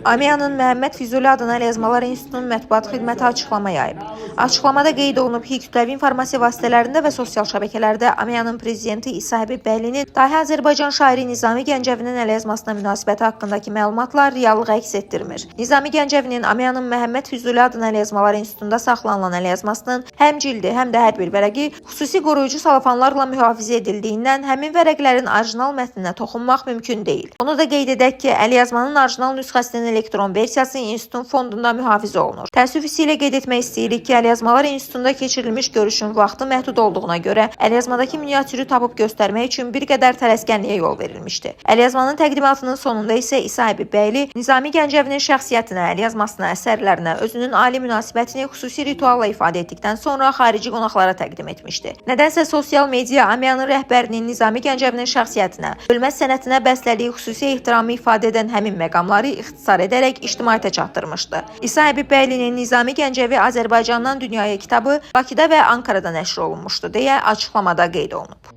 AMİA'nın Məhəmməd Füzuli adına Əlyazmalar İnstitutunun mətbuat xidməti açıqlama yayıb. Açıqlamada qeyd olunub ki, kütləvi informasiya vasitələrində və sosial şəbəkələrdə AMİA'nın prezidenti İsa Həbib Bəhlinin dahi Azərbaycan şairi Nizami Gəncəvinin əlyazmasına münasibəti haqqındakı məlumatlar reallıq əks etdirmir. Nizami Gəncəvinin AMİA'nın Məhəmməd Füzuli adına Əlyazmalar İnstitutunda saxlanılan əlyazmasının həm cildi, həm də hər bir vərəqi xüsusi qoruyucu salafanlarla mühafizə edildiyindən həmin vərəqlərin orijinal mətninə toxunmaq mümkün deyil. Onu da qeyd edək ki, əlyazmanın orijinal nüsxəsinin elektron versiyası institutun fondunda mühafizə olunur. Təəssüf hissi ilə qeyd etmək istəyirik ki, Əlyazmalar İnstitutunda keçirilmiş görüşün vaxtı məhdud olduğuna görə əlyazmadakı miniatürü tapıb göstərmək üçün bir qədər tələskənliyə yol verilmişdi. Əlyazmanın təqdimatının sonunda isə İsa Həbib bəyli Nizami Gəncəvinin şəxsiyyətinə, əlyazmasına, əsərlərinə, özünün ali münasibətini xüsusi ritualla ifadə etdikdən sonra xarici qonaqlara təqdim etmişdi. Nədənsə sosial media AMİA'nın rəhbərinin Nizami Gəncəvinin şəxsiyyətinə, ölməz sənətinə bəslədiyi xüsusi ehtiramı ifadə edən həmin məqamları ixtisar edərək ictimaiyyətə çatdırmışdı. İsa Həbib bəylinin Nizami Gəncəvi Azərbaycandan dünyaya kitabı Bakıda və Ankarada nəşr olunmuşdu deyə açıqlamada qeyd olunub.